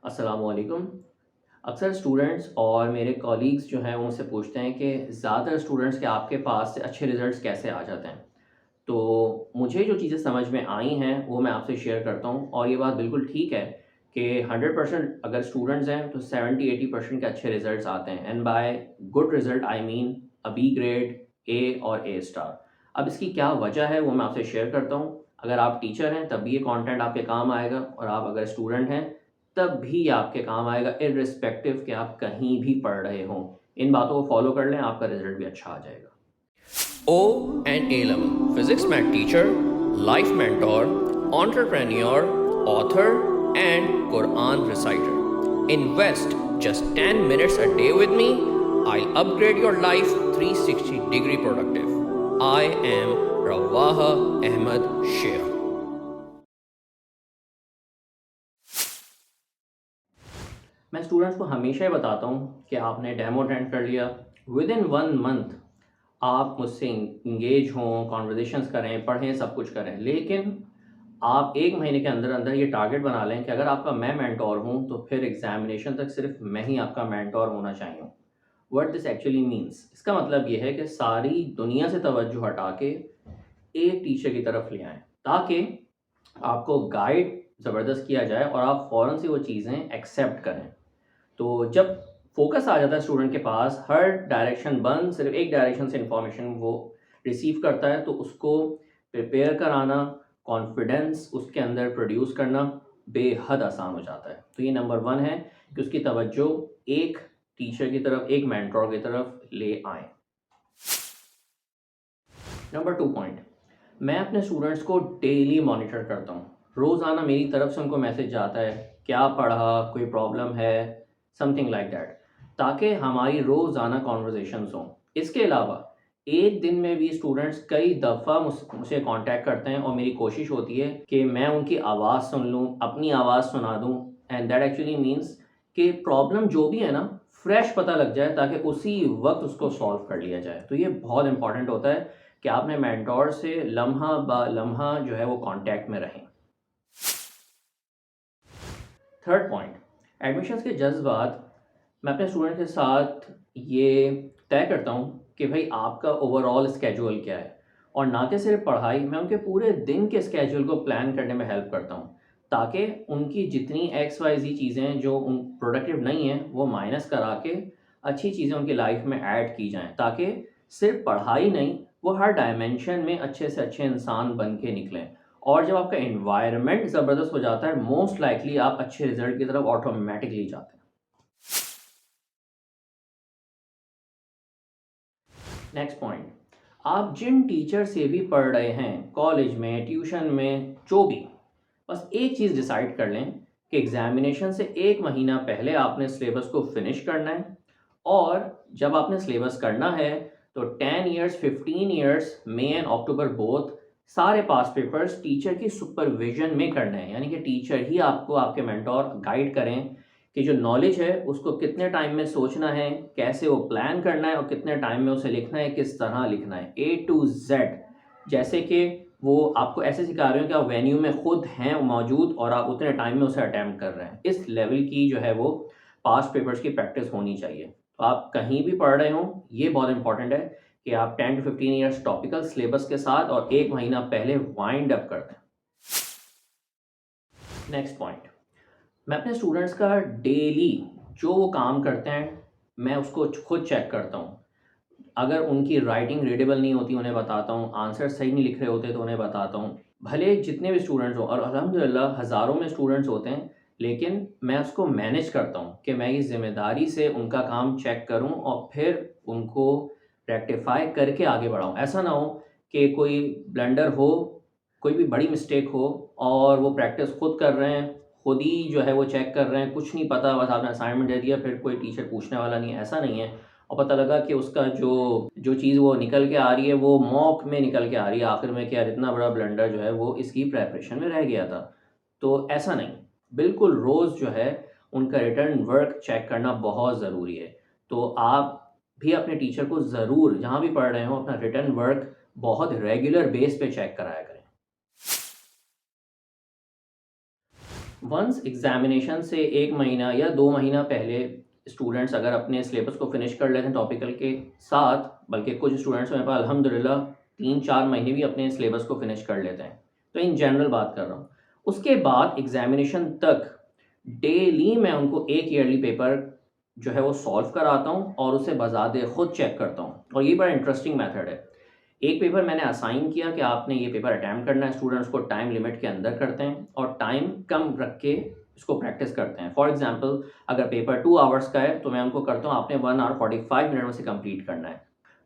السلام علیکم۔ اکثر اسٹوڈنٹس اور میرے کولیگس جو ہیں وہ مجھ سے پوچھتے ہیں کہ زیادہ تر اسٹوڈنٹس کے آپ کے پاس سے اچھے رزلٹس کیسے آ جاتے ہیں؟ تو مجھے جو چیزیں سمجھ میں آئی ہیں وہ میں آپ سے شیئر کرتا ہوں، اور یہ بات بالکل ٹھیک ہے کہ 100% اگر اسٹوڈنٹس ہیں تو 70-80% کے اچھے رزلٹس آتے ہیں، and by good result I mean B grade, A اور اے اسٹار۔ اب اس کی کیا وجہ ہے وہ میں آپ سے شیئر کرتا ہوں۔ اگر آپ ٹیچر ہیں تب بھی یہ کانٹینٹ آپ کے کام آئے گا، اور آپ اگر اسٹوڈنٹ ہیں تب بھی آپ کے کام آئے گا، ارسپیکٹو کہ آپ کہیں بھی پڑھ رہے ہوں۔ ان باتوں کو فالو کر لیں، آپ کا رزلٹ بھی اچھا آ جائے گا۔ O and A level, physics math teacher, life mentor, entrepreneur, author, and Quran reciter. Invest just 10 minutes a day with me. I'll upgrade your life 360-degree productive. I am Rawaha Ahmed Sheikh. میں students کو ہمیشہ بتاتا ہوں کہ آپ نے demo attend کر لیا، ود ان 1 منتھ آپ مجھ سے انگیج ہوں، کانورزیشنس کریں، پڑھیں، سب کچھ کریں، لیکن آپ 1 مہینے کے اندر اندر یہ ٹارگٹ بنا لیں کہ اگر آپ کا میں مینٹور ہوں تو پھر ایگزامینیشن تک صرف میں ہی آپ کا مینٹور ہونا چاہیے ہوں۔ وٹ دس ایکچولی مینس، اس کا مطلب یہ ہے کہ ساری دنیا سے توجہ ہٹا کے ایک ٹیچر کی طرف لے آئیں، تاکہ آپ کو گائیڈ زبردست کیا جائے اور آپ فوراً سے وہ چیزیں ایکسیپٹ کریں۔ تو جب فوکس آ جاتا ہے اسٹوڈنٹ کے پاس، ہر ڈائریکشن بند، صرف ایک ڈائریکشن سے انفارمیشن وہ ریسیو کرتا ہے، تو اس کو پریپیئر کرانا، کانفیڈنس اس کے اندر پروڈیوس کرنا بے حد آسان ہو جاتا ہے۔ تو یہ نمبر 1 ہے کہ اس کی توجہ ایک ٹیچر کی طرف، ایک مینٹور کی طرف لے آئیں۔ نمبر 2 پوائنٹ، میں اپنے اسٹوڈنٹس کو ڈیلی مانیٹر کرتا ہوں۔ روزانہ میری طرف سے ان کو میسج جاتا ہے کیا پڑھا، کوئی پرابلم ہے، سم تھنگ لائک دیٹ، تاکہ ہماری روزانہ کانورزیشنز ہوں۔ اس کے علاوہ ایک دن میں بھی اسٹوڈنٹس کئی دفعہ مجھ سے کانٹیکٹ کرتے ہیں، اور میری کوشش ہوتی ہے کہ میں ان کی آواز سن لوں، اپنی آواز سنا دوں، اینڈ دیٹ ایکچولی مینس کہ پرابلم جو بھی ہے نا فریش پتہ لگ جائے، تاکہ اسی وقت اس کو سالو کر لیا جائے۔ تو یہ بہت امپورٹنٹ ہوتا ہے کہ آپ نے مینٹور سے لمحہ با لمحہ جو ہے وہ کانٹیکٹ میں رہیں۔ تھرڈ پوائنٹ، ایڈمیشنس کے جذبات، میں اپنے اسٹوڈنٹ کے ساتھ یہ طے کرتا ہوں کہ بھائی آپ کا اوور آل اسکیجول کیا ہے، اور نہ کہ صرف پڑھائی، میں ان کے پورے دن کے اسکیجول کو پلان کرنے میں ہیلپ کرتا ہوں، تاکہ ان کی جتنی XYZ چیزیں جو ان پروڈکٹیو نہیں ہیں وہ مائنس کرا کے اچھی چیزیں ان کی لائف میں ایڈ کی جائیں، تاکہ صرف پڑھائی نہیں، وہ ہر ڈائمینشن میں اچھے سے اچھے انسان بن کے نکلیں۔ اور جب آپ کا انوائرمنٹ زبردست ہو جاتا ہے، موسٹ لائکلی آپ اچھے رزلٹ کی طرف آٹومیٹکلی جاتے ہیں۔ نیکسٹ پوائنٹ، آپ جن ٹیچر سے بھی پڑھ رہے ہیں، کالج میں، ٹیوشن میں، جو بھی، بس ایک چیز ڈیسائیڈ کر لیں کہ ایگزامینیشن سے 1 مہینہ پہلے آپ نے سلیبس کو فنش کرنا ہے، اور جب آپ نے سلیبس کرنا ہے تو 10 years 15 years May and October both سارے پاس پیپرز ٹیچر کی سپرویژن میں کرنے ہیں، یعنی کہ ٹیچر ہی آپ کو، آپ کے مینٹور گائیڈ کریں کہ جو نالج ہے اس کو کتنے ٹائم میں سوچنا ہے، کیسے وہ پلان کرنا ہے، اور کتنے ٹائم میں اسے لکھنا ہے، کس طرح لکھنا ہے، A to Z۔ جیسے کہ وہ آپ کو ایسے سکھا رہے ہوں کہ آپ وینیو میں خود ہیں موجود، اور آپ اتنے ٹائم میں اسے اٹیمپٹ کر رہے ہیں۔ اس لیول کی جو ہے وہ پاسٹ پیپرز کی پریکٹس ہونی چاہیے۔ تو آپ کہیں بھی پڑھ رہے ہوں، یہ بہت امپورٹنٹ ہے کہ آپ 10 to 15 ایئرس ٹاپیکل سلیبس کے ساتھ اور 1 مہینہ پہلے وائنڈ اپ کر دیں۔ نیکسٹ پوائنٹ، میں اپنے اسٹوڈنٹس کا ڈیلی جو وہ کام کرتے ہیں میں اس کو خود چیک کرتا ہوں۔ اگر ان کی رائٹنگ ریڈیبل نہیں ہوتی انہیں بتاتا ہوں، آنسر صحیح نہیں لکھ رہے ہوتے تو انہیں بتاتا ہوں، بھلے جتنے بھی اسٹوڈنٹس ہوں، اور الحمدللہ ہزاروں میں اسٹوڈنٹس ہوتے ہیں، لیکن میں اس کو مینیج کرتا ہوں کہ میں یہ ذمہ داری سے ان کا کام چیک کروں اور پھر ان کو ریکٹیفائی کر کے آگے بڑھاؤں۔ ایسا نہ ہو کہ کوئی بلنڈر ہو، کوئی بھی بڑی مسٹیک ہو، اور وہ پریکٹس خود کر رہے ہیں، خود ہی جو ہے وہ چیک کر رہے ہیں، کچھ نہیں پتہ، بس آپ نے اسائنمنٹ دے دیا، پھر کوئی ٹیچر پوچھنے والا نہیں ہے، ایسا نہیں ہے، اور پتہ لگا کہ اس کا جو چیز وہ نکل کے آ رہی ہے وہ موک میں نکل کے آ رہی ہے آخر میں، کہ یار اتنا بڑا بلنڈر جو ہے وہ اس کی پریپریشن میں رہ گیا تھا۔ تو ایسا نہیں، بالکل روز جو ہے ان کا ریٹرن ورک چیک کرنا بہت ضروری ہے۔ تو آپ بھی اپنے ٹیچر کو ضرور جہاں بھی پڑھ رہے ہوں اپنا ریٹرن ورک بہت ریگولر بیس پہ چیک کرایا کریں۔ ونس ایگزامینیشن سے 1 مہینہ یا 2 مہینہ پہلے اسٹوڈنٹس اگر اپنے سلیبس کو فنش کر لیتے ہیں ٹاپیکل کے ساتھ، بلکہ کچھ اسٹوڈنٹس میرے پاس الحمدللہ 3-4 مہینے بھی اپنے سلیبس کو فنش کر لیتے ہیں، تو ان جنرل بات کر رہا ہوں. اس کے بعد ایگزامینیشن تک ڈیلی میں ان کو ایک ایئرلی پیپر جو ہے وہ سالو کراتا ہوں اور اسے بذات خود چیک کرتا ہوں. اور یہ بڑا انٹرسٹنگ میتھڈ ہے. ایک پیپر میں نے اسائن کیا کہ آپ نے یہ پیپر اٹیمپٹ کرنا ہے، اسٹوڈنٹس کو ٹائم لمٹ کے اندر کرتے ہیں اور ٹائم کم رکھ کے اس کو پریکٹس کرتے ہیں. فار ایگزامپل اگر پیپر 2 آورس کا ہے تو میں ان کو کرتا ہوں آپ نے 1 hour 45 منٹ میں سے کمپلیٹ کرنا ہے.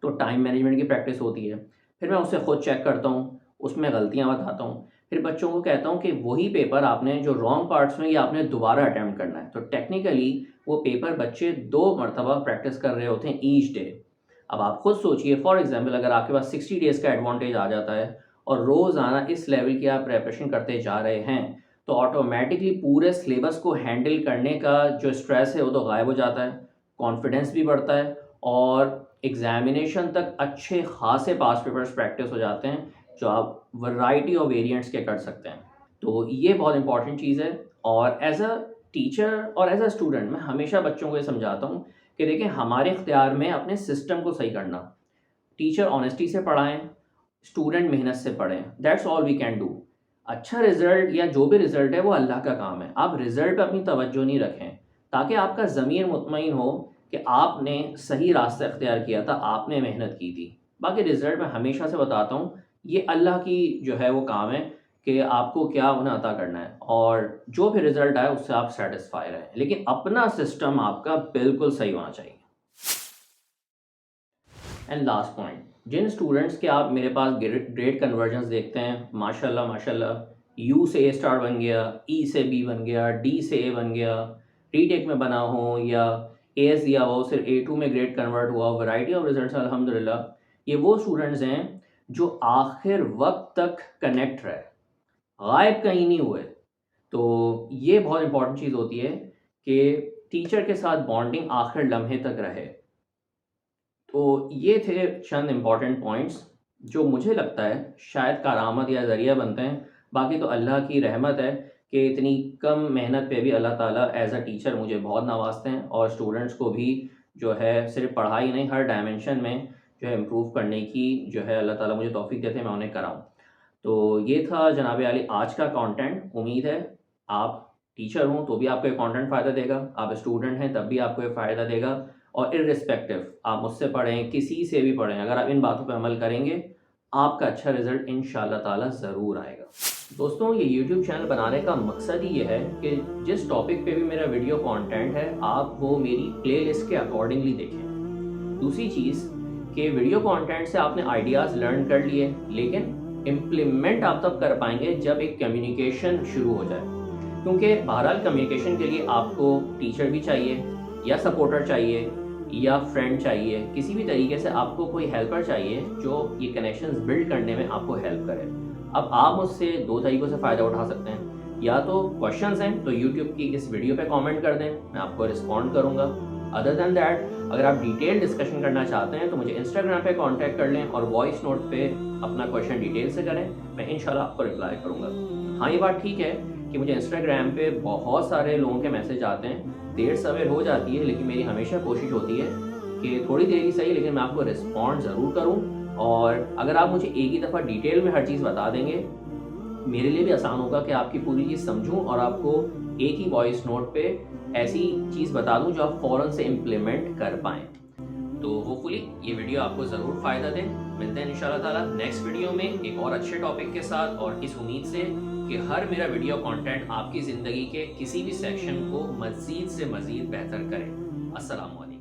تو ٹائم مینجمنٹ کی پریکٹس ہوتی ہے. پھر میں اسے خود چیک کرتا ہوں، اس میں غلطیاں بتاتا ہوں. پھر بچوں کو کہتا ہوں کہ وہی پیپر آپ نے جو رانگ پارٹس میں یہ آپ نے دوبارہ اٹیمپٹ کرنا ہے. تو ٹیکنیکلی وہ پیپر بچے 2 مرتبہ پریکٹس کر رہے ہوتے ہیں ایچ ڈے. اب آپ خود سوچئے، فار ایگزامپل اگر آپ کے پاس 60 days کا ایڈوانٹیج آ جاتا ہے اور روزانہ اس لیول کی آپ پریپریشن کرتے جا رہے ہیں تو آٹومیٹکلی پورے سلیبس کو ہینڈل کرنے کا جو اسٹریس ہے وہ تو غائب ہو جاتا ہے، کانفیڈنس بھی بڑھتا ہے اور ایگزامینیشن تک اچھے خاصے پاس پیپرز پریکٹس ہو جاتے ہیں جو آپ ورائٹی آف ویریئنٹس کے کر سکتے ہیں. تو یہ بہت امپورٹنٹ چیز ہے. اور ایز اے ٹیچر اور ایز اے اسٹوڈنٹ میں ہمیشہ بچوں کو یہ سمجھاتا ہوں کہ دیکھیں ہمارے اختیار میں اپنے سسٹم کو صحیح کرنا. ٹیچر آنیسٹی سے پڑھائیں، اسٹوڈنٹ محنت سے پڑھیں، that's all we can do. اچھا رزلٹ یا جو بھی رزلٹ ہے وہ اللہ کا کام ہے. آپ رزلٹ پہ اپنی توجہ نہیں رکھیں تاکہ آپ کا ضمیر مطمئن ہو کہ آپ نے صحیح راستہ اختیار کیا تھا، آپ نے محنت کی تھی. باقی رزلٹ میں ہمیشہ سے بتاتا ہوں یہ اللہ کی جو ہے وہ کام ہے کہ آپ کو کیا انہیں عطا کرنا ہے، اور جو بھی رزلٹ آئے اس سے آپ سیٹسفائی رہیں، لیکن اپنا سسٹم آپ کا بالکل صحیح ہونا چاہیے. اینڈ لاسٹ پوائنٹ، جن اسٹوڈنٹس کے آپ میرے پاس گریڈ کنورژنس دیکھتے ہیں ماشاء اللہ یو سے اے اسٹار بن گیا، ای سے بی بن گیا، ڈی سے اے بن گیا، ری ٹیک میں بنا ہو یا اے ایس دیا ہو صرف A2 میں گریڈ کنورٹ ہوا ہو، ورائٹی آف ریزلٹس الحمدللہ. یہ وہ اسٹوڈنٹس ہیں جو آخر وقت تک کنیکٹ رہے، غائب کہیں نہیں ہوئے. تو یہ بہت امپورٹنٹ چیز ہوتی ہے کہ ٹیچر کے ساتھ بانڈنگ آخر لمحے تک رہے. تو یہ تھے چند امپورٹنٹ پوائنٹس جو مجھے لگتا ہے شاید کارآمد یا ذریعہ بنتے ہیں. باقی تو اللہ کی رحمت ہے کہ اتنی کم محنت پہ بھی اللہ تعالیٰ ایز اے ٹیچر مجھے بہت نوازتے ہیں اور اسٹوڈنٹس کو بھی جو ہے صرف پڑھائی نہیں ہر ڈائمنشن میں جو ہے امپروو کرنے کی جو ہے اللہ تعالیٰ مجھے توفیق دیتے ہیں میں انہیں کراؤں. تو یہ تھا جناب عالی آج کا کانٹینٹ. امید ہے آپ ٹیچر ہوں تو بھی آپ کو یہ کانٹینٹ فائدہ دے گا، آپ اسٹوڈنٹ ہیں تب بھی آپ کو یہ فائدہ دے گا. اور ارسپیکٹیو آپ مجھ سے پڑھیں کسی سے بھی پڑھیں، اگر آپ ان باتوں پہ عمل کریں گے آپ کا اچھا رزلٹ انشاءاللہ تعالیٰ ضرور آئے گا. دوستوں یہ یوٹیوب چینل بنانے کا مقصد ہی یہ ہے کہ جس ٹاپک پہ بھی میرا ویڈیو کانٹینٹ ہے آپ وہ میری پلے لسٹ کے اکارڈنگلی دیکھیں. دوسری چیز کہ ویڈیو کانٹینٹ سے آپ نے آئیڈیاز لرن کر لیے، لیکن امپلیمنٹ آپ تب کر پائیں گے جب ایک کمیونیکیشن شروع ہو جائے. کیونکہ بہرحال کمیونیکیشن کے لیے آپ کو ٹیچر بھی چاہیے یا سپورٹر چاہیے یا فرینڈ چاہیے، کسی بھی طریقے سے آپ کو کوئی ہیلپر چاہیے جو یہ کنیکشنز بلڈ کرنے میں آپ کو ہیلپ کرے. اب آپ مجھ سے 2 طریقوں سے فائدہ اٹھا سکتے ہیں. یا تو کوشچنز ہیں تو یوٹیوب کی اس ویڈیو پہ کامنٹ کر دیں، میں آپ کو رسپونڈ کروں گا. ادر دین دیٹ اگر آپ ڈیٹیل ڈسکشن کرنا چاہتے ہیں تو مجھے انسٹاگرام پہ کانٹیکٹ کر لیں اور وائس نوٹ پہ اپنا کویشچن ڈیٹیل سے کریں، میں انشاءاللہ آپ کو رپلائی کروں گا. ہاں یہ بات ٹھیک ہے کہ مجھے انسٹاگرام پہ بہت سارے لوگوں کے میسج آتے ہیں، دیر سویر ہو جاتی ہے، لیکن میری ہمیشہ کوشش ہوتی ہے کہ تھوڑی دیر ہی صحیح لیکن میں آپ کو رسپونڈ ضرور کروں. اور اگر آپ مجھے ایک ہی دفعہ ڈیٹیل میں ہر چیز بتا دیں گے میرے لیے بھی آسان ہوگا کہ آپ کی پوری چیز سمجھوں اور آپ کو ایک ہی وائس نوٹ پہ ایسی چیز بتا دوں جو آپ فوراً سے امپلیمنٹ کر پائیں. تو ہوپ فلی یہ ویڈیو آپ کو ضرور فائدہ دے. ملتے ہیں انشاءاللہ تعالیٰ نیکسٹ ویڈیو میں ایک اور اچھے ٹاپک کے ساتھ، اور اس امید سے کہ ہر میرا ویڈیو کانٹینٹ آپ کی زندگی کے کسی بھی سیکشن کو مزید سے مزید بہتر کرے. السلام علیکم.